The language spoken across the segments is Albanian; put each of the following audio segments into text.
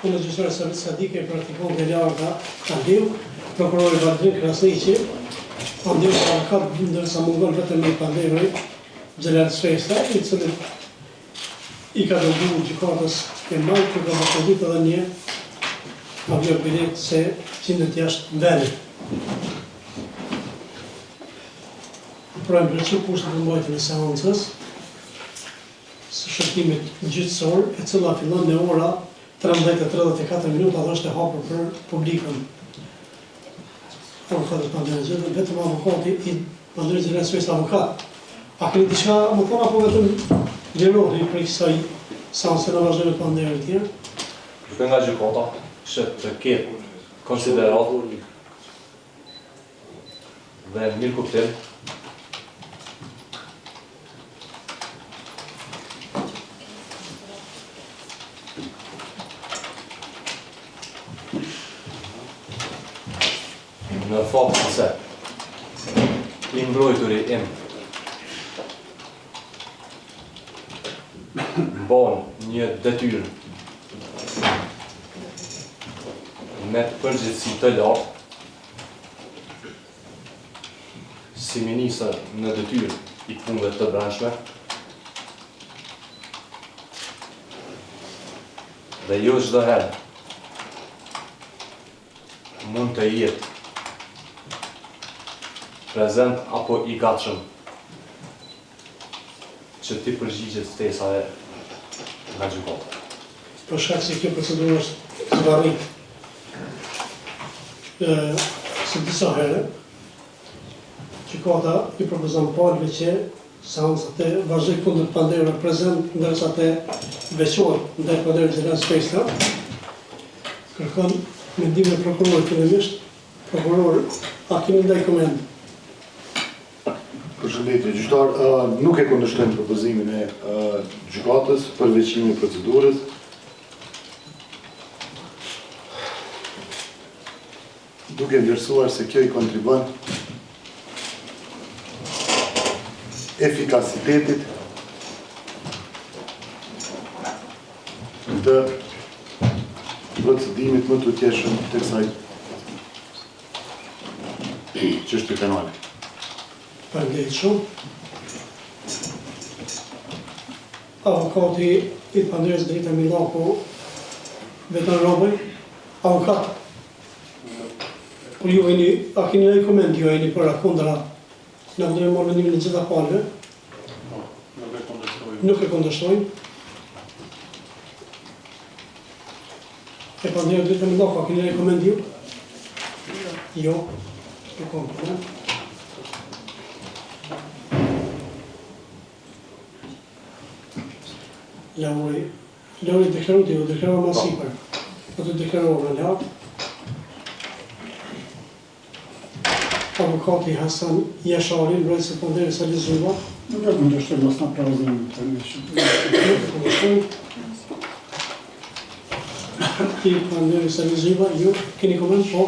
unë gjysore Sadike praktikon të larga Kandiu, prokurori Valdrin Krasniqi, Pandev ka ndërsa mungon vetëm i Pandevri, Xhelal Sfesta, i cili i ka dërguar gjykatës e Malë për ka përshëndit edhe një aviobilet se qindet jashtë vendit. Pra mbërqy kushtet e mbajtjen e seancës së shërtimit gjyqësor, e cila fillon në ora 13:34 minuta dhe është e hapur për publikun. Avokatës Pandevri, vetëm avokati i Pandevri Xhelal Sfesta avokat. A keni diçka më thonë apo vetëm liroheni për kësaj seancë në vazhdim të Pandevri tjerë? Duke nga gjykata, që të ketë konsiderat dhe mirë kuptim në fakt se i mbrojturi im mban një detyrë me përgjegjësi të lartë si ministër në detyrë i punëve të brendshme dhe jo çdo herë mund të jetë prezent apo i gatshëm që ti përgjigjet ftesave nga gjykata. Për shkak se kjo procedurë është zvarrit së disa herë, gjykata i propozon palëve që seancat e vazhdimit kundër Pandevri prezent, ndërsa të veçohet ndaj Pandevri Xhelal Sfesta, kërkon mendimin e prokurorit fillimisht. Prokuror, a keni ndaj koment? Përshëndetje, gjyqtar, nuk e kundërshtojmë propozimin e gjykatës për veçimin e procedurës. Duke vlerësuar se kjo i kontribon efikasitetit të procedimit më të utjeshëm të kësaj çështje penale. Përngjejt shumë. Avokati i Pandevris Drita Millaku, Vetan Robaj, avokat. Por ju a keni ndonjë koment ju jeni për kundra? Na vjen marrë mendimin e gjitha palëve? Nuk e kundërshtojnë. E Pandevris Drita Millaku, a keni ndonjë koment ju? Jo. Nuk kam koment. Lauri deklaruti, u deklaruar më sipër. Po të deklaruar në larg. Avokati Hasan Jashari, mbrojtës së Pandevris Sali Zyba. Nuk e kundërshtojmë mos na propozimin të ndeshëm. Nuk e kundërshtojmë. Ti Pandevris Sali Zyba, ju keni koment? Po,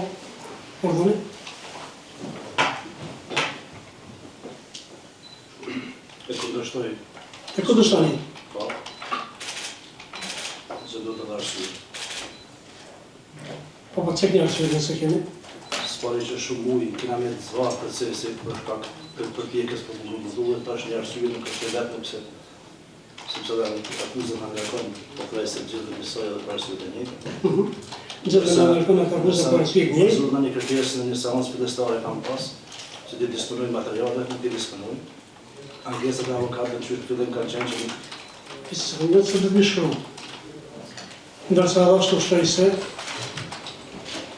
ordoni. E kundërshtoj. E kundërshtoni? Po. Se do të dhe arsye. Po çka keni arsye nëse keni? S'pari që shumë mujë, kena me të zvarë procesi për shkak të përpjekjes për më duhet, tash një arsye nuk është e vetme pse sepse dhe akuzën nga ngarkon, po thuaj se gjithë besoj edhe për arsye të njëjta. Gjithë nga ngarkon atë akuzën për arsye të njëjta. Zona një kërkesë në një seancë fillestare kam pas, që ti disponojnë materialet, nuk ti disponojnë. Angesat e avokatëve që fillim kanë qenë që nuk. Në të të mishru. Ndërsa edhe ashtu shtoj se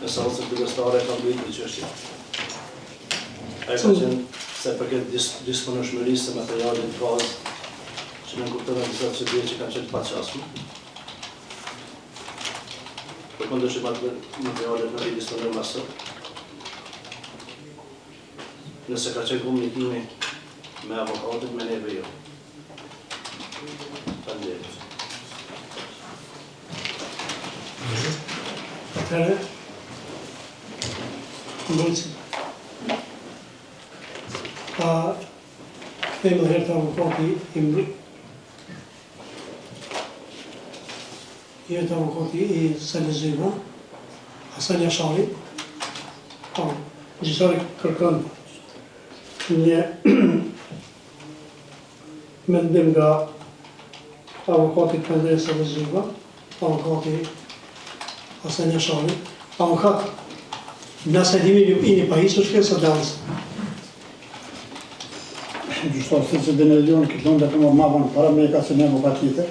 në seancën fillestare kam bëjt për çështje. Ai ka qenë se përket disponueshmërisë së materialit bazë që në kuptova disa çështje që kanë qenë paqasme. Përkundër materialet në i disponojmë asë. Nëse ka qenë komunikimi me avokatët, me neve jo. Faleminderit. atëherë mbrojtësi. Kthejmë herë të avokati jetë avokati i Sali Zyva, Hasan Jashari. Gjyqtari kërkon një mendim nga avokati Pandej Sali Zyva, avokati Hasan Jashari. Avokat, nëse dimi i një pajisë shkesa dancë. Gjyqtar, si që dini Leon, këtë ndonë dhe më mabën para me ka se një avokat tjetër.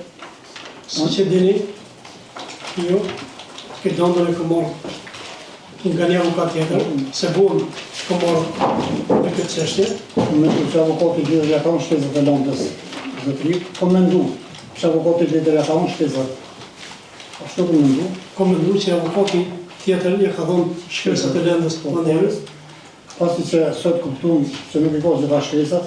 Si që dini, jo, këtë ndonë dhe këmorë nga një avokat tjetër, se bunë këmorë në këtë qështje. Me të që avokati tjetër ja ka unë shtezët e landës zëtëri, kom mendu që avokati tjetër ja ka unë shtezët. Ashtu të mendu. Kom mendu që avokati tjetër ja ka dhonë shkresat e lendës të manderës. Pasi që sot kuptum që nuk i ka gjitha shkresat,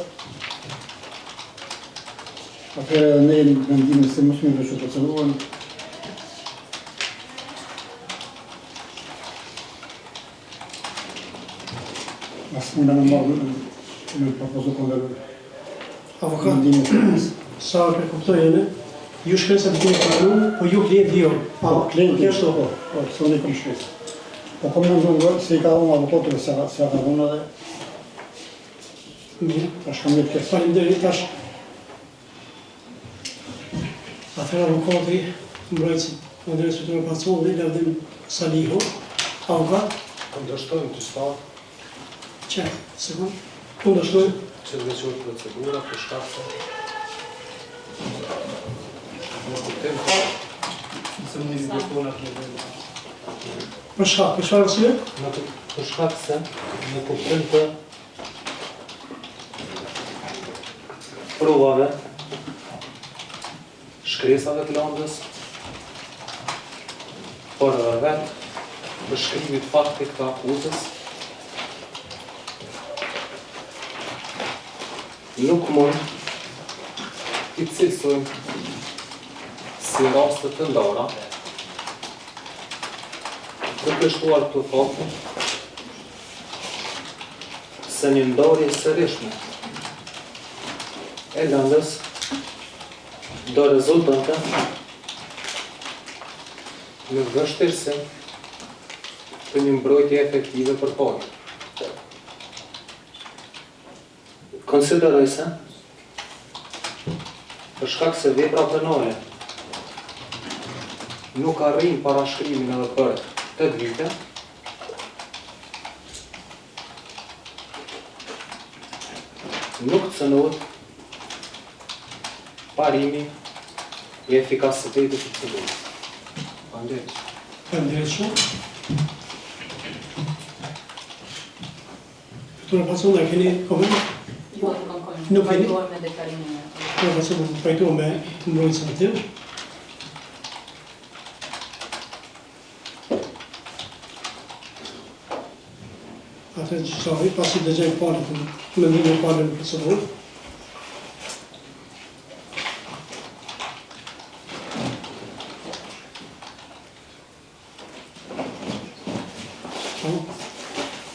atëherë ne jemi mendimin se mos mi veçu proceduron. Asë mund në marrë në propozu këndër Avokat, mendimin të nësë. sa e kuptojene, ju shkresat të keni pranu, po ju klienti jo. Klienti është të po, se unë i kom shkresë. Po kom në ndungë, se i ka unë avokatëve se ka unë edhe, Mirë, tash kam një të kjesë. faleminderit tash. Atëherë avokati, mbrojtësi Andres Fytore Pacolli, Lavdim Salihu, avokat, Kundërshtojmë të shtarë që, sekund, kundërshtojmë, që të veçohet procedura për shkak se në kuptim nëse më një vërtona të në për shkak, për çfarë arsye? për shkak se në kuptim të provave, shkresave të landës, por vetë për shkrimit faktik të akuzës, nuk mund i cilësojmë si rastet të ndara të kështuar të faktin se një ndarje sërishme e landës do rezultate në vështirësim të një mbrojtje efektive për parë. Konsideroj se, për shkak se vepra penale nuk arrin parashkrimin edhe për 8 vite, nuk cënohet parimi i efikasitetit të procedurës. Faleminderit. Faleminderit shumë. Fytore Pacolli, keni koment? Jo, nuk kam Nuk keni? pajtuar me deklarimin e tij. Fytore Pacolli, pajtuar me mbrojtësin e tij. Atëherë gjyqtari, pasi dëgjojmë palën, mendimin e palën në procedurë,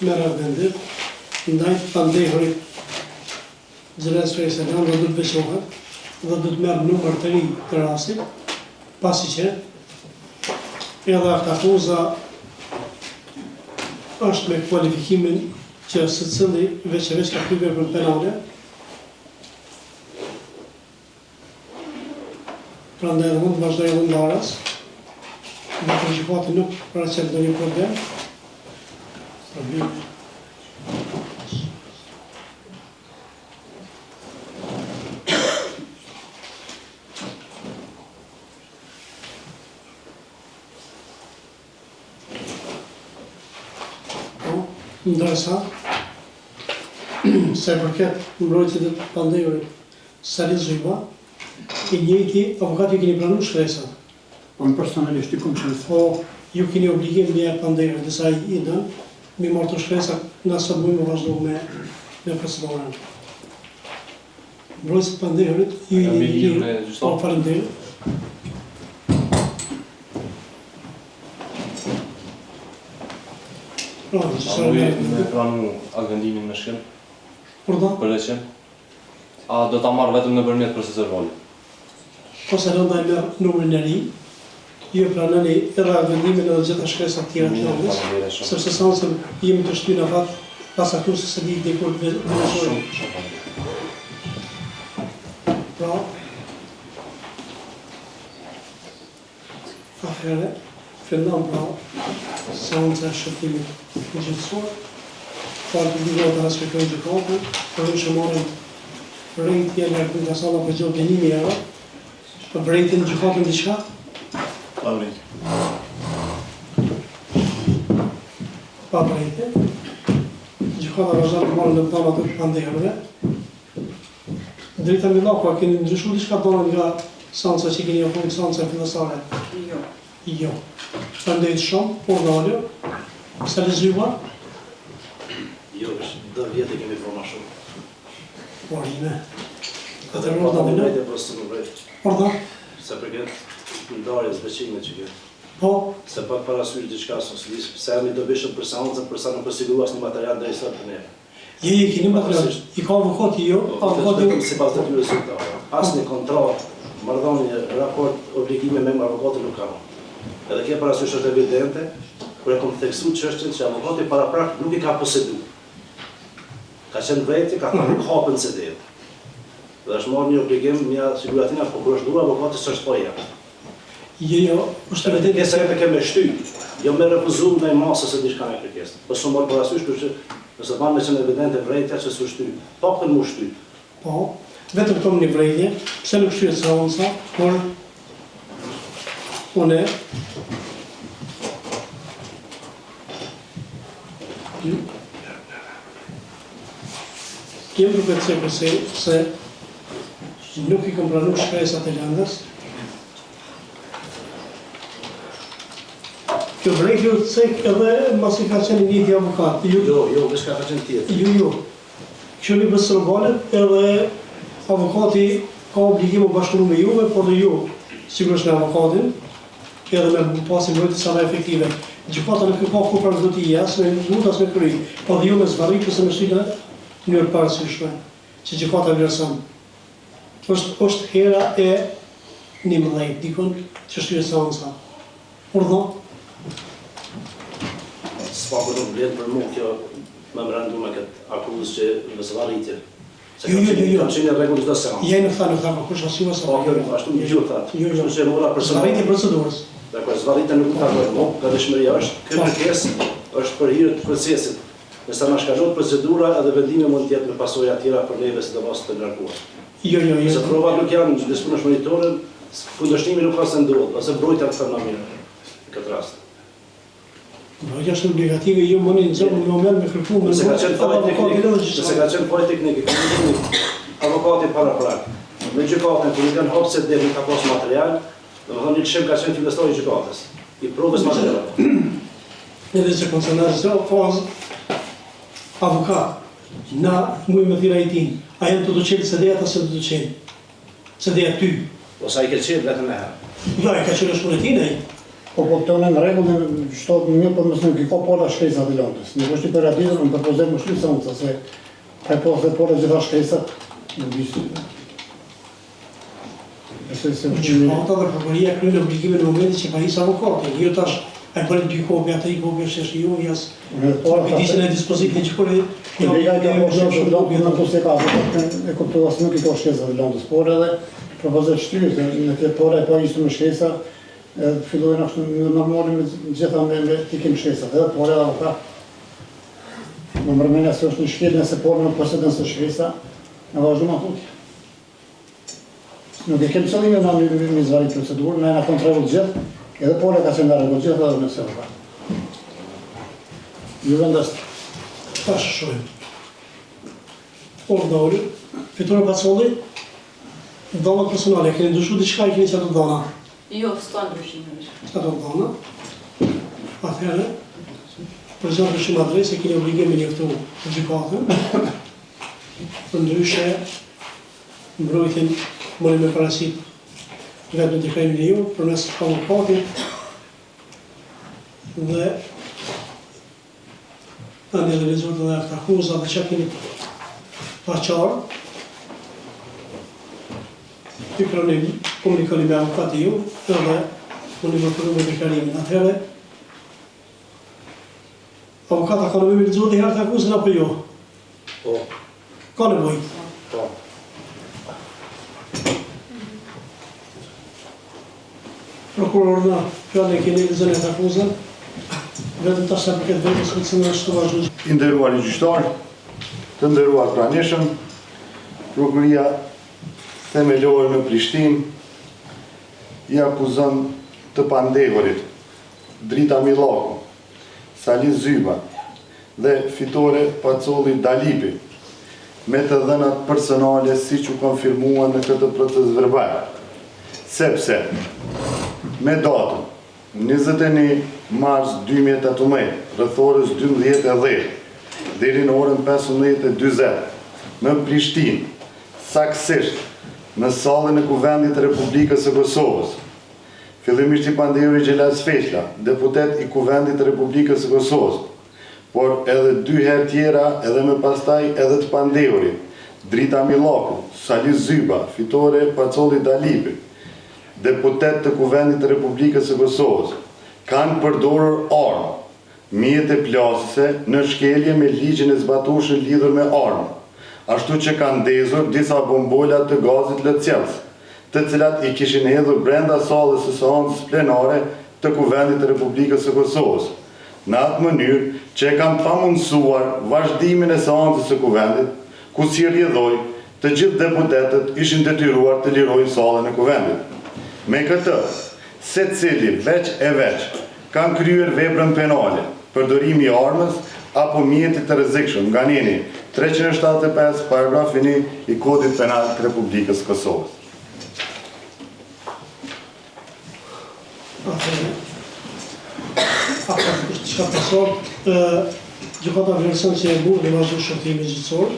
merë vendit, ndaj pandehurit Xheles Fejselan dhe du të veçohet dhe du të merë numër të ri të rastit, pasi që edhe këtë akuza është me kualifikimin që së cili veç e veç ka kryve për penale, pra ndaj edhe mund të vazhdoj edhe ndarës, dhe për gjykati nuk paraqet ndonjë problem. Ndërsa, se përket mbrojtësit të pandehurit Sali Zyva, i njëjti avokati keni pranuar shkresat. Unë personalisht i kom qënë. Po, ju keni obligim një pandehurit, disa i dënë, mi marrë të shkresat, nëse mujmë vazhdo me procedurën. Mbrojtësit të pandehurit, ju i një po faleminderit. Pra, A mujë me pranu agendimin me shkrim Përda, për leqen? A do ta marrë vetëm nëpërmjet procesor verbali? ose rënda e merë numrin e ri, ju pranoni edhe vendimin edhe gjitha shkresat tjera të lëndës, sepse sansën jemi të shtynë afat pasaktur se di dikur vëllësori. Pra, atëherë, fillon pra seanca e shëtimit në gjithësor, farë të duhet të respektojnë gjykatën, për që marrin rejtje në nga sala për gjotë 1.000 euro, për brejtje në gjykatën diçka? Pa vrejtje. Pa brejtje. Gjykata vazhdon të marrë në pëtama të pandehërve. Drejta Millaku, a keni ndryshu diçka tonë nga sanca që keni ofruar sanca fillestare? Jo. Jo. Shpërndejt shumë, por dalë, sa lezuar, Jo, është 10 vjetë e kemi forma shumë. por ime. Këtë Atëherë rrota dalë, më vrejtë e prosë të më vrejtë. por da, Se përket ndarjes veçime që kjo. po, Se pak parasysh diçka socialisë, se jam i dobishëm për seancën, përsa nuk përsiguru asnjë material deri sot për ne. je keni material, i ka avokati jo, avokati Vetëm sipas detyrës zyrtare. Asnjë kontratë, marrëdhënie, raport, obligime me avokatin nuk kanë. Edhe kjo parasysh është evidente, kur e kam theksuar çështjen që avokati paraprak nuk i ka poseduar. Ka qenë vrejtje, ka thënë nuk hapen CD-t. Dhe është marrë një obligim, një siguratina, po kur është duar avokati s'është po jep. jo, është vërtet Kërkesa e kemë shty, jo me refuzuar ndaj masës së diçka me kërkesë. Po s'u mor parasysh që nëse ban me qenë evidente vrejtja që s'u shty. Pakën mu shty. po, vetëm kom një vrejtje, pse nuk shtyhet seanca, por une kem duke të cekur se nuk i kam pranuar shkresat e lëndës. Kjo vrejtje u cek edhe mas i ka qenë një avokat. Jo, veç ka qenë tjetër. Jo. Kjo një bësërbalet edhe avokati ka obligim u bashkëpunu me juve, por dhe ju, sigurisht me avokatin, edhe me pasi mbrojtje sa më efektive. Gjykata nuk ka kur për zoti as me mund as me kry, por dhe ju me zvarrit ose me shtyna në mënyrë parasyshme, që gjykata vlerëson. Është hera e 11 dikon që shtyhet seanca. Urdhë, S'paku nuk vlen për mua kjo memorandum me këtë akuzë që në zvarritje. Se Jo. kam qenë në rregull çdo seancë. je nuk tha kush asnjë sa. Po, kjo ashtu më gjithë thatë. Jo. Kështu që e mora Zvarriti personale. procedurës. Dakor, zvarritja nuk ka më, ka dëshmëria është. Kjo kërkesë është për hir të procesit. Nëse na shkallon procedura edhe vendimi mund të jetë me pasoja të tjera për neve sidomos të ngarkuar. Jo. Se provat nuk janë në disponshmëritorën, kundërshtimi nuk ka se ndodhë, ose brojtja të thënë mirë në këtë rast. Brojtja është obligative, jo mëni në zëmë në moment me kërku me Nëse ka qenë faj teknik, avokati para prak. Me gjykatën, kur i kanë hapë se dhe nuk ka pas material, dhe më thonë një këshim ka qenë fillestari i gjykatës, i provës materialat. Edhe që koncernar zë fazë, avokat, na mujë me thira i tin, a janë të duqenë se dhe ata se të duqenë, se dhe ty. Ose i ke qenë vetëm e herë. Ja, i ka qenë është për e tinej. Po të në regullin, shtot një për mësë nuk i ka pola shkresat e lëndës. Nuk është i përjatizër, në përpozem më shlu seanca, se ka i posë dhe pola gjitha shkresat, në bishtë. Gjykata dhe prokuria krynë obligime në momenti që pa isë avokatin. Jo tash, a i bërë dy kopja, ata i kopja shështë ju, jas, pëjtisën e dispozitin që kërë, Liga i ka posë që lëndë në të se ka, e kuptu asë nuk i ka shkresat e lëndës, por edhe propozet shtyri, në këtë pola e pa ishtë me shkresa, fillojnë ashtu në normali me gjitha me tikim shkresat, edhe por edhe avokat. Në mërmenja se është një shkjel nëse por në posedën së shkresa, në vazhdu ma tutje. Nuk e kemë qëllime në një zvarit procedurë, në e në kontrollu gjithë, edhe por e ka qenë në rregull gjithë edhe nëse avokat. Ju vendast. tash shojmë. Ordori, fitore pasolli, dhona personale, keni ndryshu diçka i keni që ato dhona? Jo, s'ka ndryshime. Ato dhona. Atëherë, për zonë ndryshim adresë, keni obligim me njoftu gjykatën. Për ndryshe, mbrojtjen mëni me parasit vetëm të krejnë një ju, për mes avokatit dhe të një realizuar dhe të akuza dhe që keni paqarë, i pranim komunikoni me avokati ju, edhe unë i përpëru me deklarimin. Atëherë, avokata ka nevojë me lexuar dhe herë të akuzën apo jo? Po, Ka nevojë. po. Prokurorna, fjallë e keni lexuar të akuzën, vetëm tash sa përket vetës këtë se në është të vazhdues. I nderuar i gjyqtar, të nderuar pranishëm, prokuria themelore në Prishtinë i akuzon të pandehurit Drita Millaku, Sali Zyba dhe fitore Pacolli Dalipi me të dhënat personale siç u konfirmuan në këtë proces verbal, sepse me datën 21 mars 2018, rreth orës 12:10 deri në orën 15:40 në Prishtinë, saktësisht në sallën e Kuvendit të Republikës së Kosovës, fillimisht i pandehuri Xhelal Sfeshla, deputet i Kuvendit të Republikës së Kosovës, por edhe 2 herë tjera edhe më pastaj edhe të pandehurit Drita Millaku, Sali Zyba, fitore Pacolli Dalipi, deputet të Kuvendit të Republikës së Kosovës, kanë përdorur armë, mjete plasëse në shkelje me ligjin e zbatueshëm lidhur me armë, ashtu që kanë ndezur disa bombola të gazit lëcjelës, të cilat i kishin hedhur brenda sallës së seancës plenare të Kuvendit të Republikës së Kosovës, në atë mënyrë që e kanë pamundësuar vazhdimin e seancës së Kuvendit, ku si rrjedhoi të gjithë deputetët ishin detyruar të lirojnë sallën e Kuvendit. Me këtë, secili veç e veç kanë kryer veprën penale, përdorimi i armës apo mjetit të rrezikshëm nga neni 375 paragrafi 1 i Kodit Penal të Republikës Kosovës. Çka pasor, gjykata vlerëson se e burë dhe vazhdo shërtimi gjyqësor.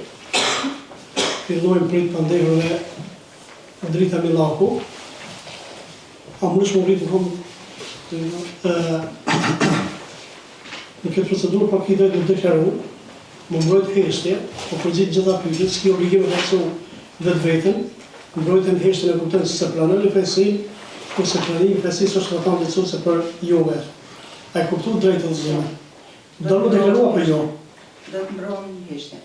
Fillojmë prit pandehurve Drita Millaku. A mundesh më rritë në këtë procedurë pa këtë drejtë të deklaru, më mbrojt heshtje, po përgjith gjitha pyetjet, s'ki obligime të aksu vetë vetën, mbrojtën heshtje në kuptën se pranën e fesin, kurse pranimi i fesisë është rrethon lehtësuese për juve. A e kuptu drejtë të zëme? Do më deklaru apo jo? Do të mbrohen heshtje.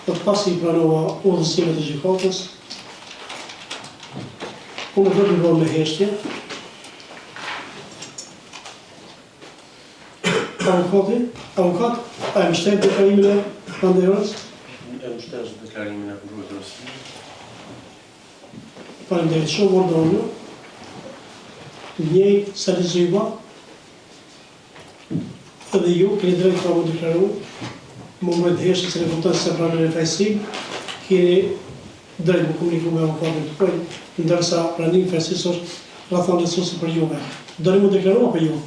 Do të pasi i pranova udhësimet e gjykatës, unë do të mbrohen me heshtje. Avokat, a e mbështet deklarimin e pandehurës? E mbështet deklarimin e mbrojtës. Faleminderit shumë, ordonju. Njej Sali Zyba, edhe ju keni drejtë pa më deklaru, më mbrojt heshtje se në kupton se pranën e fejsim, keni drejtë më komuniku me avokatin të pojnë, ndërsa pranimi i fejsisë është rrethon lehtësuese për juve. Doni më deklaru apo jo?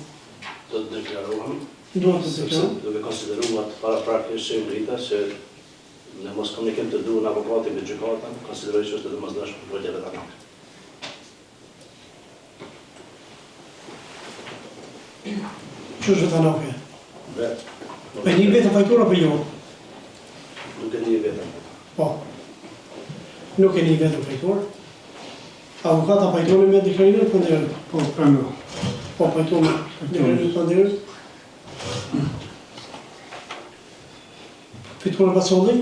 Do të deklarohem, Duhet të sepse deklaru. duke konsideruar paraprakisht që Drita se në mos komunikim të duhur në avokatin me gjykatën, konsideroj që është domosdoshme për vëllëve vetanake. Që është vetanake? Vetë. E një vetë fajtor apo jo? Duke një vetëm. Po. Nuk e një vetëm fajtor. Avokata fajtoni me deklarimin e pandehurës? Po, prano. Po, fajtoni me deklarimin e pandehurës? Fitore Pacolli,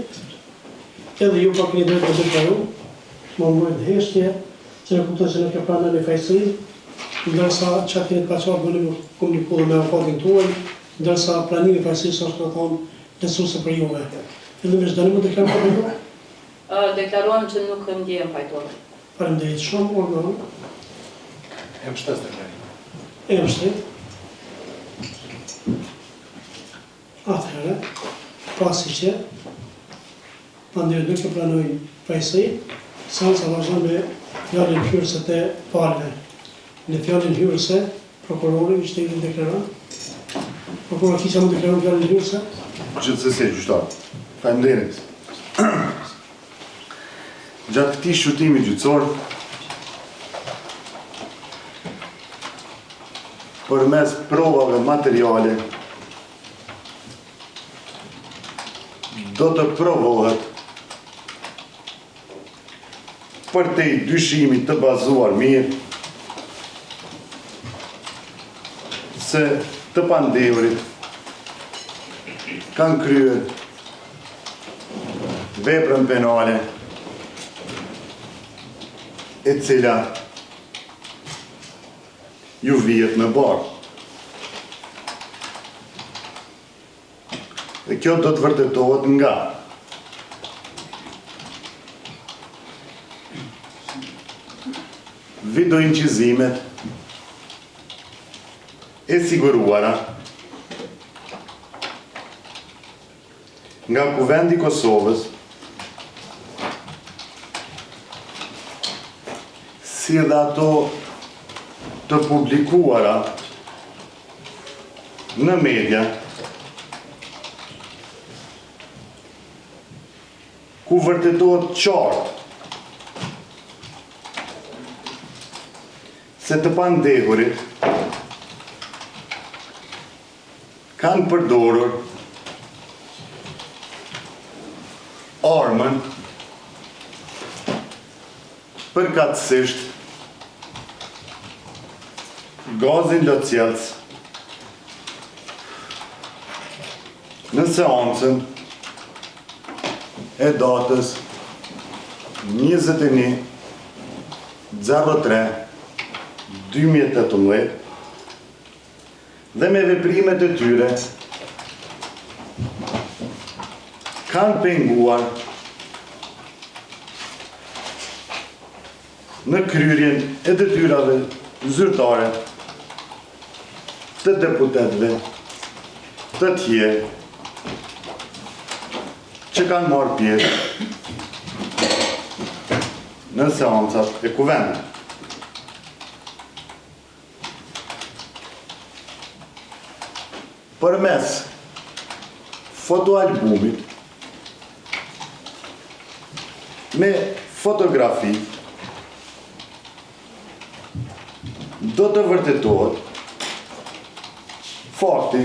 edhe ju pa keni drejtë të deklaru, më mbrojt heshtje, që në kupton se nuk e pranën e fejsim, ndërsa që keni të paqartë më në komunikuar me avokatin tuaj, ndërsa pranimi i fejsisë është rrethon lehtësuese për juve. Fillimisht doni më deklaru apo jo? Deklaruam që nuk ndjehem fajtore. Faleminderit shumë, ordonju. E mbështet deklarimin. E mbështet. Atëherë, pasi që pandehuri nuk e pranojnë fejsi, seanca vazhdon me fjalën hyrëse të palëve. Në fjalën hyrëse, prokurori i shtetit deklaron. Prokurori kisha më deklaron fjalën hyrëse? Gjithsesi, gjyqtar. Faleminderit. Gjatë këtij shqyrtimi gjyqësor, përmes provave materiale, do të provohet për te i dyshimit të bazuar mirë se të pandehurit kanë kryer veprën penale e cila ju vihet në barë. Dhe kjo do të vërtetohet nga video incizimet e siguruara nga Kuvendi i Kosovës, si dhe ato të publikuara në media, ku vërtetohet qartë se të pandehurit kanë përdorur armën përkatësisht gazin lotësjelës në seancën e datës 21/03/2018 dhe me veprimet e tyre kanë penguar në kryerjen e detyrave zyrtare të deputetëve të tjerë që kanë marrë pjesë në seancat e kuvendit. Përmes fotoalbumit me fotografi do të vërtetohet fakti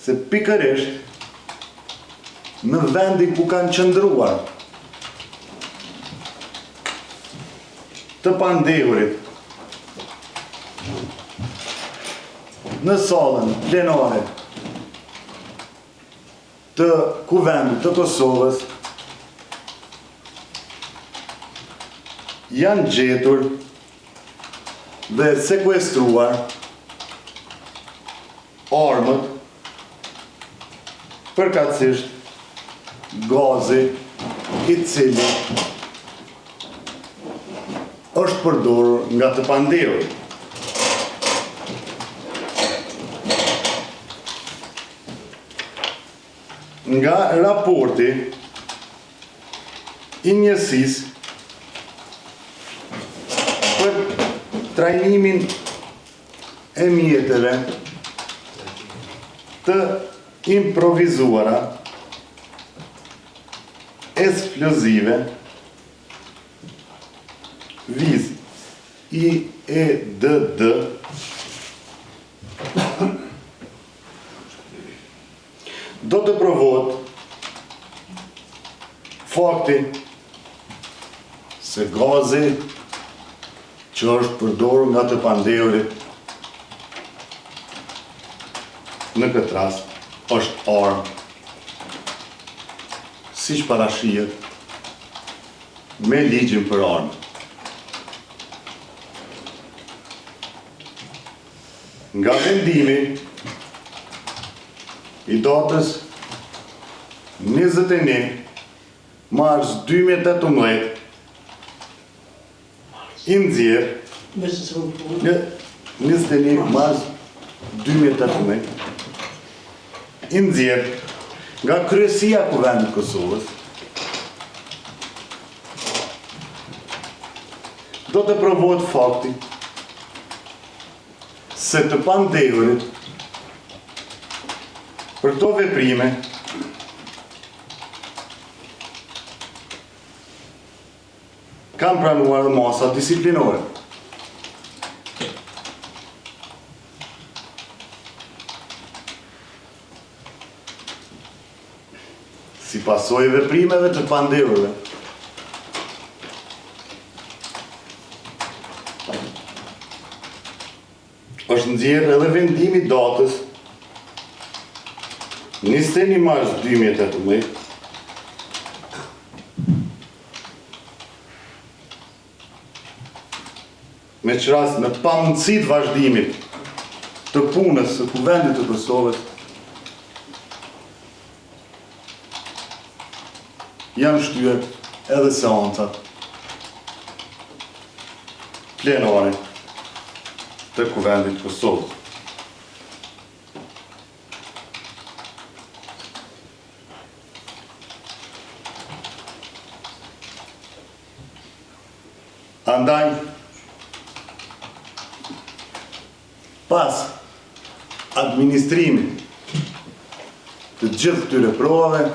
se pikërisht në vendin ku kanë qëndruar të pandehurit në sallën plenare të Kuvendit të Kosovës janë gjetur dhe sekuestruar armët përkatësisht gazi i cili është përdorur nga të pandehurit. Nga raporti i njësisë për trajnimin e mjeteve të improvizuara eksplozive viz IEDD do të provohet fakti se gazi që është përdorur nga të pandehurit në këtë rast është armë, siç parashihet me ligjin për armë. Nga vendimi i datës 21 mars 2018 i nxjerr 21 mars 2018 i nxjerr nga kryesia e Kuvendit të Kosovës do të provohet fakti se të pandehurit për këto veprime kanë pranuar masa disiplinore. Si pasojë veprimeve të pandehurve. Është nxjerrë edhe vendimi i datës 21 mars 2018 me qëras në pamundësi të vazhdimit të punës së Kuvendit të Kosovës janë shtyër edhe seancat plenare të Kuvendit të Kosovës. Andaj, pas administrimit të gjithë këtyre provave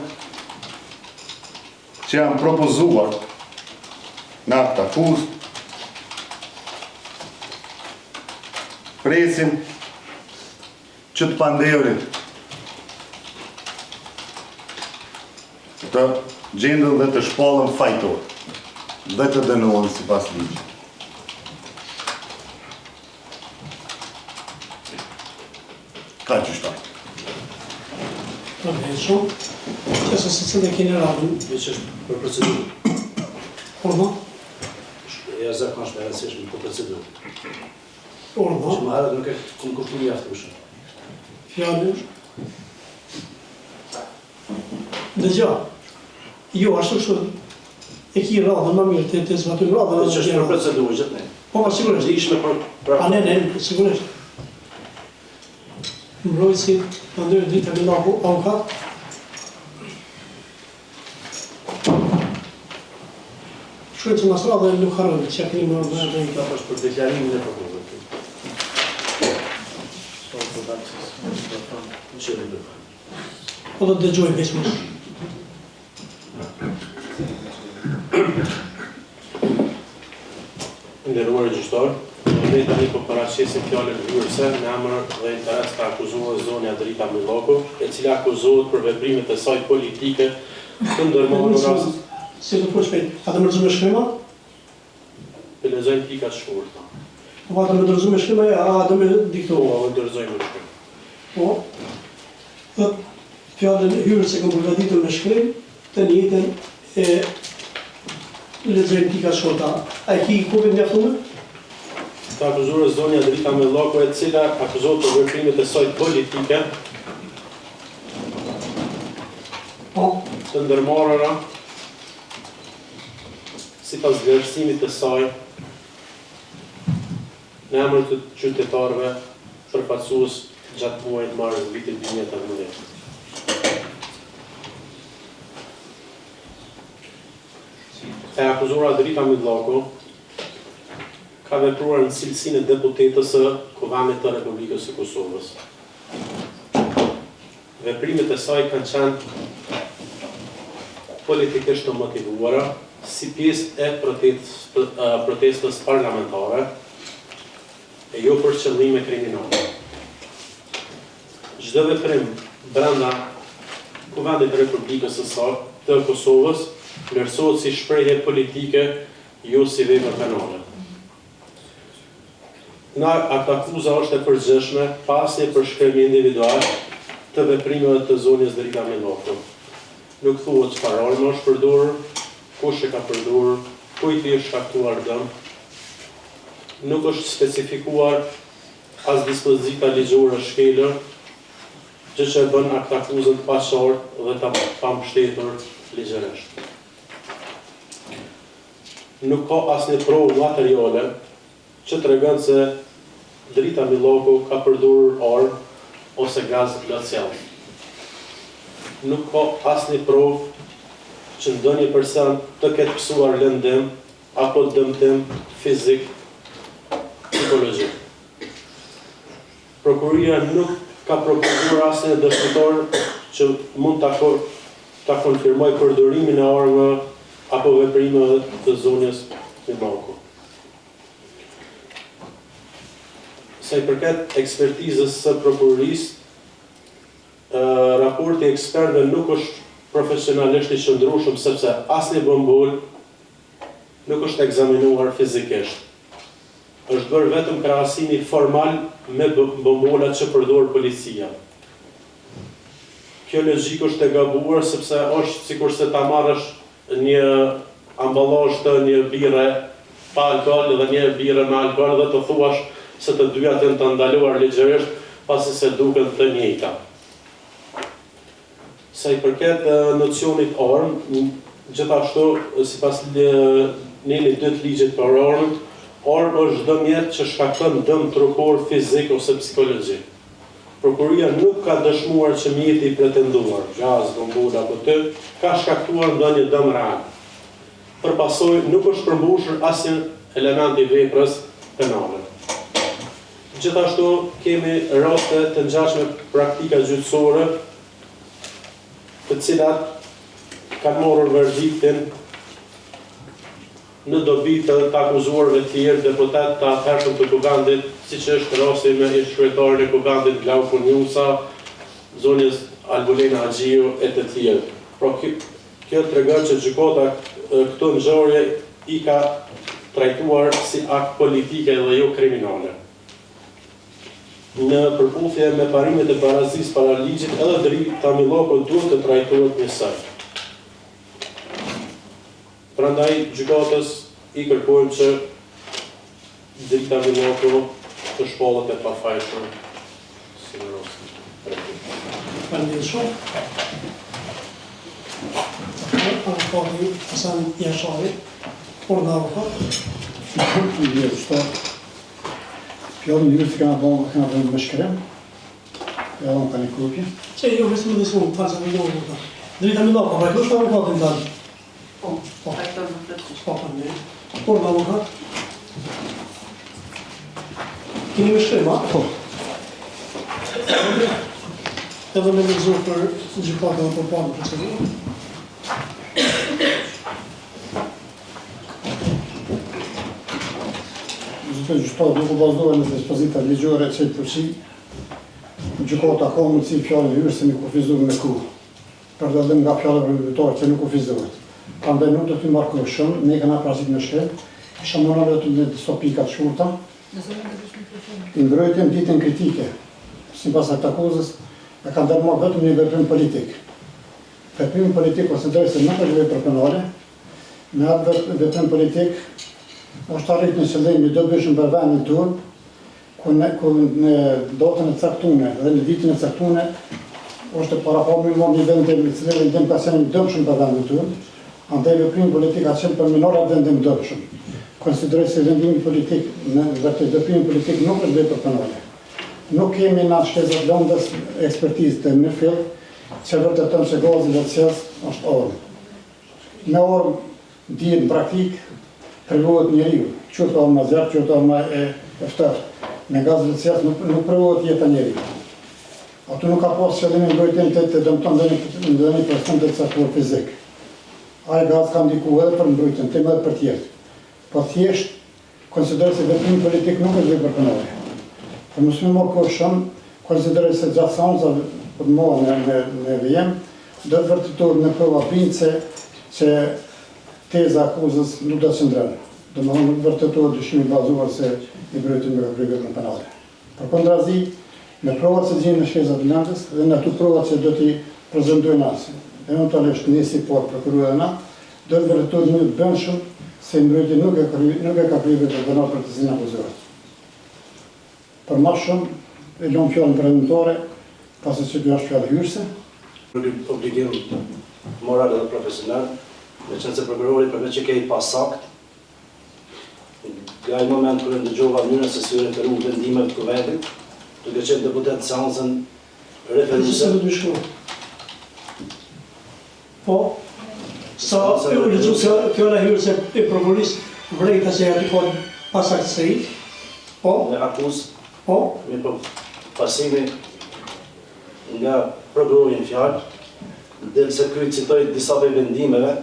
që janë propozuar në akta akuzë, presim që të pandehurit të gjendën dhe të shpallën fajtor dhe të dënohen sipas ligjit. Ka që shtaj. Shumë, që se cilë e kene radhën. Veç është për procedurë. Orma? Ja zakonisht e rëndësishme për procedurë. Orma? Që më herët nuk e këmë kuptu mjaftueshëm. Fjallë është. Dëgja, jo, ashtu kështu e ki radhën më mirë të zbatun radhën. Veç është për procedurë gjithë ne. Po, pa sigurisht. Dhe ishme për... A ne, sigurisht. Mbrojtësi, pandehur Drita Millaku, avokat. Shkruajtës mas radhën nuk harrojnë, që keni më dhe dhe Ta është për deklarimin e prokurorët. Në që dhe dhe. po do të dëgjoj veç më. Nderuar gjyqtar, ne tani po paraqesim fjalën hyrëse në emër dhe interes të akuzuar zonja Drita Millaku, e cila akuzohet për veprimet e saj politike të ndërmarrë në rast. Si të po shpejt, a të më rëzume shkrema? Të lexojmë pikat shkurta. Po a të më rëzume shkrema, a të me diktohu? Po, ndërgojmë në shkrim. Po, thët fjallën hyrëse kom përgatitur me shkrim, të njëjtën e lexojmë pikat shkurta. A e ki kopjen mjaftuar? Të akuzuar zonja Drita Millaku, e cila akuzohet për veprimet e saj politike Po, të ndërmarrëra sipas vlerësimit të saj në emër të qytetarëve përfaqësues gjatë muajit mars vitit 2018. E akuzuara Drita Millaku ka vepruar në cilësinë e deputetës së Kuvendit të Republikës së Kosovës. Veprimet e saj kanë qenë politikisht të motivuara si pjesë e protestës parlamentare e jo për qëllime kriminale. Çdo veprim brenda Kuvendit të Republikës të Kosovës vlerësohet si shprehje politike, jo si vepër penale. Nga akta-akuza është e përgjithshme pasi përshkrimi individual të veprimeve të zonjës Drita Millaku. Nuk thuhet çfarë armë është përdorur, kush e ka përdorur, kujt i është shkaktuar dëm. Nuk është specifikuar as dispozita ligjore shkelur, gjë që e bën akta-akuzën të paqartë dhe të pambështetur ligjërisht. Nuk ka asnjë provë materiale që tregon se Drita Millaku ka përdorur armë ose gaz glacial. Nuk ka asnjë provë që ndonjë person të ketë pësuar lëndim apo dëmtim fizik, psikologjik. Prokuroria nuk ka propozuar asnjë dëshmitar që mund ta konfirmojë përdorimin e armëve apo veprimeve të zonjës Millaku. Sa i përket ekspertizës së prokurorisë, raporti ekspertëve nuk është profesionalisht i qëndrueshëm sepse asnjë bombul nuk është ekzaminuar fizikisht. Është bërë vetëm krahasimi formal me bombolat që përdor policia. Kjo logjik është e gabuar sepse është sikurse ta marrësh një amballazh të një bire pa alkool dhe një bire me alkool dhe të thuash se të dyja janë të ndaluar ligjërisht pasi se duken të njëjta. Sa i përket nocionit armë, gjithashtu sipas nenit 2 ligjit për armën, armë është dëmjet që shkakton dëm trupor, fizik ose psikologjik. Prokuria nuk ka dëshmuar që mjeti i pretenduar, gaz, bombola apo të, ka shkaktuar ndonjë dëm real. Për pasojë nuk është përmbushur asnjë element i veprës penale. Gjithashtu kemi raste të ngjashme praktika gjyqësore, të cilat kanë marrur verdiktin në dobi të akuzuarve të tjerë, deputet të atëhershëm të Kuvendit, siç është rasti me ish-kryetarin e Kuvendit Glauku Njusa, zonjës Albulena Haxhiu e të tjerë. Pra kjo tregon që gjykata këto ngjarje i ka trajtuar si akt politike dhe jo kriminale. Në përputhje me parimet e barazisë para ligjit, edhe drita Miloko duhet të trajtohet njësoj. Prandaj gjykatës i kërkojmë që drita Miloko të shpallet e pafajshëm si në rostë. Faleminderit shumë. Avukati Hasan Jashari, por nga avokat. Fjallën njërë që kanë bënë me shkrem, e adhon ka një kopje. Që jo, vësë më disë mund, falë se më njohë avokat. Drita Miloko, pra kështë avokatin dalë? Po, fajtor në plotësisht. Po, faleminderit. Por nga avokat? Keni me shkrem, a? Po. Edhe me lexuar për gjykatën e përparme procedurë. Gjyqtarët nuk u bazohen në dispozita ligjore që i përfshi, gjykata ka mundësi fjalën hyrëse se mi kufizuar me ku. Për dallim nga fjalët rrugëtore që nuk kufizohet. Prandaj nuk do t'y markosh shumë, ne kena parasit në shkret, isha morale të në disa pika të shkurta. Mbrojtjen ditën kritike, sipas akuzës, e ka ndërmarrë vetëm një veprim politik. Veprimi politik konsiderohet se nuk është vepër penale, me atë veprim politik është arrit në qëllim i dobishëm për vendin tonë, ku në datën e caktuar dhe në vitin e caktuar është parapamur një vendim i cili vendim ka qenë i dëmshëm për vendin tonë, andaj veprimi politik ka qenë për minor atë vendim dëmshëm. Konsiderohet se vendimi politik në vërtet veprimi politik nuk është vepër penale. Nuk kemi na shtesat lëndës ekspertizë të në fill, që vërtetën se gazi vetësjes është orë. Me orë, dihet në praktik, përvohet njeriu, qoftë orë më zjarë, qoftë orë më e ftërë. Me gaz vetësjes nuk përvohet jeta njeriu. Ato nuk ka pas qëllimin mbrojtjen të dëmton dhe një person të caktuar fizik. Ai gaz ka ndikuar edhe për mbrojtjen tim edhe për tjerë. Po thjesht konsiderohet se veprimi politik nuk është vepër penale. Për mos më marrë kohë shumë, konsideroj se gjatë seancave për të marrë në VM, do të vërtetohet në prova bindse që teza akuzës nuk do të qëndron. Domethënë nuk vërtetohet dyshimi i bazuar se i mbrojtën nga veprimi penale. Përkundrazi, me provat që gjejnë në shkesa të lëndës dhe në ato provat që do t'i prezantojnë as, eventualisht ne si prokurorë na, do të vërtetohet në të bëndshëm se mbrojtja nuk e ka kryer vetë dënar për të cilin akuzohet. Për më shumë, e lëmë fjallën prezentore, pasi që kjo është fjallë hyrëse. Obligim moral dhe profesional, me qenë se prokurori përveç që kej pasakt, nga i moment kërë ndëgjova mënyrën se si referu vendime të Kuvendit, duke qenë deputet seancën referuse. Po, sa fjalla hyrëse e prokurorisë vrejta që e aplikon pasaktësi, po, Në akuzë, po, me pasimi nga prokurorin fjalë, dhe se kërë citoj disa për vendimeve,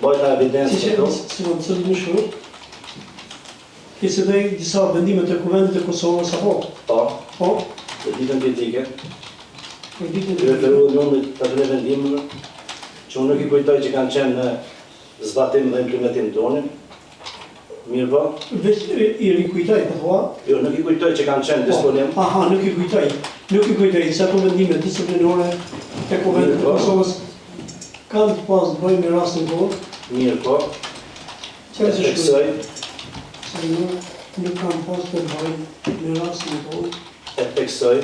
bajta evidencë si të to. që në të më shkru, ki citoj disa vendime të Kuvendit të Kosovës, apo? Po, Dhe ditën kritike, në ditën referu në numrit të tre vendimeve, që unë nuk i kujtoj që kanë qenë në zbatim dhe implementim tonin. Mirë po? Veç i rikujtoj, po thua? Jo, nuk i kujtoj që kanë qenë disponim. Aha, nuk i kujtoj. Nuk i kujtoj, se ato vendime disciplinore e Kuventit të Kosovës kanë të pas të bëjmë në rastin kohë. Mirë po. Qërë se Teksoj, se nuk kanë pas të bëjmë në rastin kohë. e teksoj,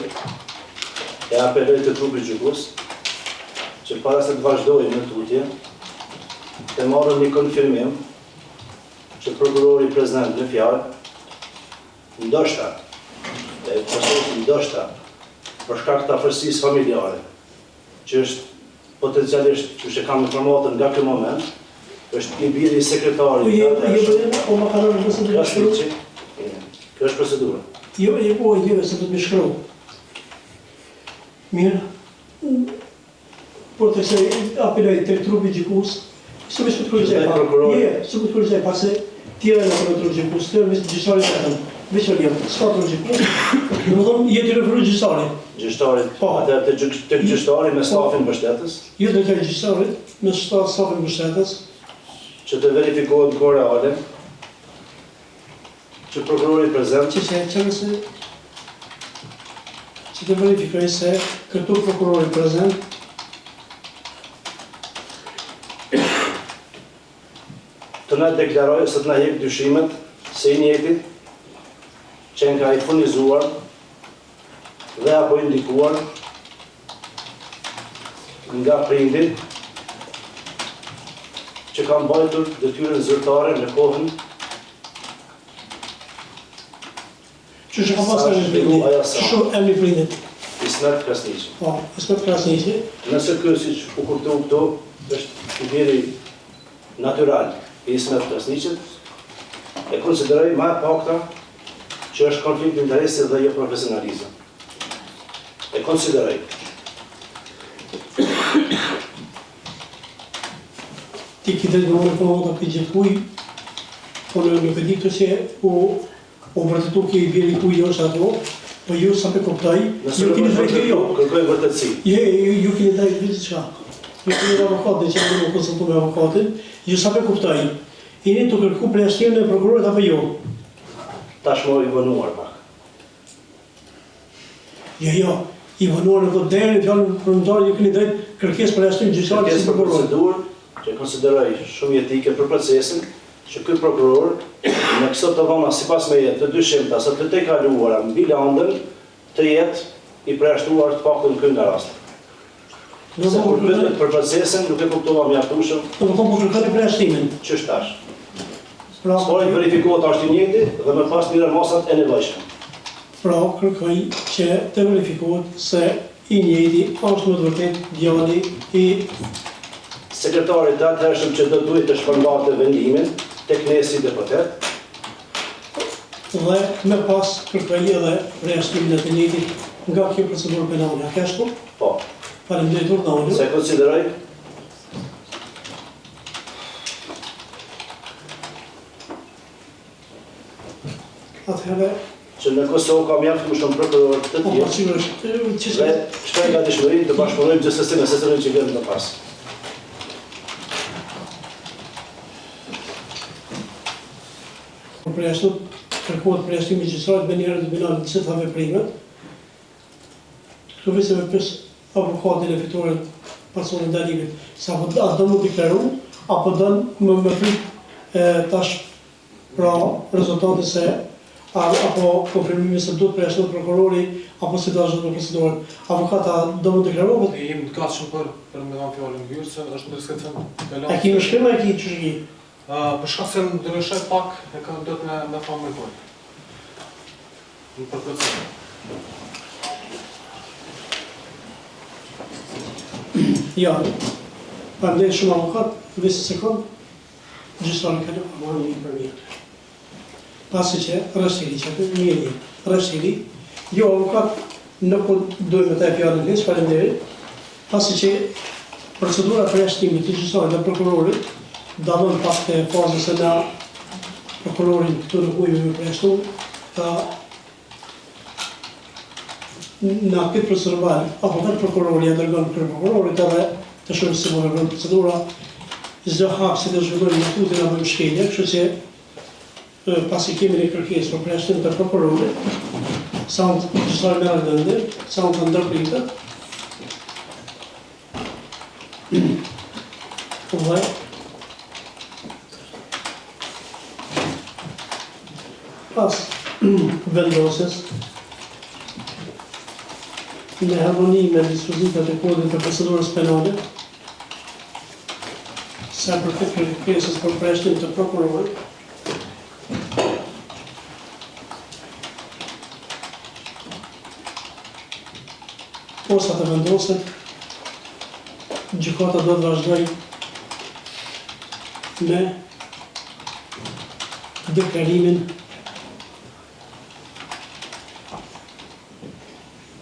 e apeloj të trupit gjykus, që para se të vazhdojnë në tutje, të marrën një konfirmim që prokurori prezent në fjalë, ndoshta, e përsërit ndoshta, për shkak të afërsisë familjare, që është potencialisht, që që kam informatën nga ky moment, është i biri i sekretarit të atërshëm. Po më kanë në nëse të më shkru. Kjo është procedura. Jo, se të më shkru. Mirë. Por të se apeloj të trupi gjykus, se me shku të kërgjaj pak. Se me të kërgjaj pak, se tjera në të trupi gjykus, të me gjysari të tëmë. Veqër jam, s'ka trupi gjykus. Në më thonë, jetë i referu gjysarit. Gjyshtarit, atër të gjyshtarit me stafin mbështetës. Jo të gjysarit, me stafin mbështetës. Që të verifikohet në reale, që prokurori prezent, që të verifikoj se këtu prokurori prezent të na deklaroj se të na jep dyshimet se i njëti që nga i furnizuar dhe apo indikuar nga prindit që kanë mbajtur detyrën zyrtare në kohën që ka pasur në prindit. Që emri prindit. Ismet Krasniqi. Po, Ismet Krasniqi. Nëse ky siç u kuptoi këtu është i biri natyral i Ismet Krasniqit, e konsideroj më e pakta që është konflikt interesi dhe jo profesionalizëm. E konsideroj. Ti ki drejtë në po të për gjithë kuj, po në nuk e di këtë që o vërtetu ki i bjeri kuj jo është ato, po ju sa për kuptaj, ju kini drejtë jo. Kërkoj vërtetësi. Ju kini drejtë vizit qka. Ju kini dhe avokatin që në konsultu me avokatin, ju sa për kuptaj. Jeni të kërku preashtimin e prokurorit apo jo? Tashmo i vënuar pak. Jo, i vënuar në këtë deri, fjallën përmëtarë, ju kini drejtë kërkes preashtim gjyqarit si prokurorit. Procedurë që konsideroj shumë jetike për procesin, që ky prokuror në këto të dhona sipas me jetë të dyshimta sa të tejkaluara mbi landën të jetë i preashtuar të paktën kënd nga rasti. Se kur pyet për procesin nuk e kuptova mjaftueshëm. Do të thonë po kërkoni preashtimin. Ç'është tash? Por i verifikohet është i njëjti dhe më pas mirën mosat e nevojshme. Pra, kërkoj që të verifikohet se i njëjti është më të vërtet djali i sekretarit të atërshëm që do duhet të shpërndarë vendimin tek nesi deputet. Dhe me pas kërkoj edhe reashtimin e të njëjtit nga kjo procedurë penale. A ke ashtu? Po. Faleminderit urdhëruar. Se konsideroj Atëherë që në Kosovë ka mjaft më shumë prokurorë të po tjerë. sigurisht, Dhe shpej nga dëshmëri të bashkëpunojmë gjithsesi me secilin që vjen më pas. Për ashtu kërkohet preashtimi gjyqësor me njëherë të bilan të gjitha veprimet. Këtu vese me pës avokatin e fituarit personin ndalimit, sa apo do më deklaru, apo do më prit tash pra rezultati se apo konfirmimi se duhet preashtuar prokurori apo si do vazhdojmë me procedurën. Avokata do më deklarohet. Ne jemi të gatshëm për me dhanë fjalën hyrë, se është në diskrecon penal. A kemi shkrim a ki çështje? Për shkak se ndryshoj pak e kam do të me familj. Në për proces. Ja, prandaj shumë avokat, vese sekond, gjyqësori ka lënë marrë një përmjet. Pasi që rështiri që të mirë, rështiri, jo avokat nuk dojmë të e fjallën lisë, faleminderit, pasi që procedura për jashtimit të gjyqësorit dhe prokurorit dalon pak të fazës e na prokurorin këtu nuk ujme me përjashtu, në këtë procedurë, apo vetë prokurori e dërgon për prokurorit edhe të shumë se më vërën procedura, çdo hapësi të zhvillojnë në tutin apo në shkelje, kështu që pasi kemi një kërkesë për preshtim të prokurorit, sa unë të gjësoj me ardëndir, sa unë të ndërpritet, dhe pas vendosjes në harmoni me dispozitat e kodit të procedurës penale, sa për këtë kërkesës për preshtim të prokurorit, posa të vendoset, gjykata do të vazhdoj me deklarimin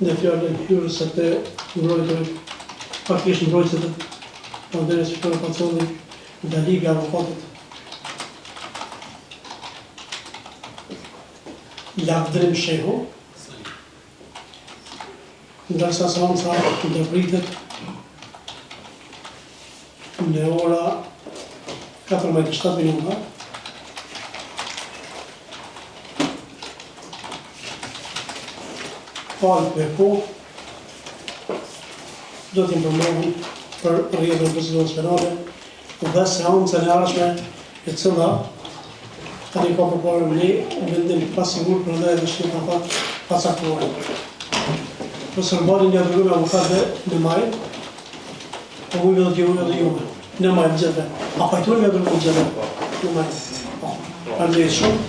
dhe fjallën hyrëse të mbrojtërit, faktisht mbrojtësit të nderes që të pacionin dhe liga avokatit. Lavdrim Shehu, ndërsa seanca ndërpritet në ora 14:07 minuta. Falë për kohë, do të informohen për rrjedhën e procedurës penale dhe seancën e ardhshme e cila tani ka përparë ne vendim pasigur për dhe edhe shkita pasaktuar. Profesor Bali një adhërgën avokatëve në maj, po ujve dhe t'juve dhe juve, në maj gjithve. A pajtuar një adhërgën gjithve, në maj. Përndejtë shumë.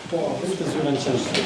Po, këtë të zyren qështë.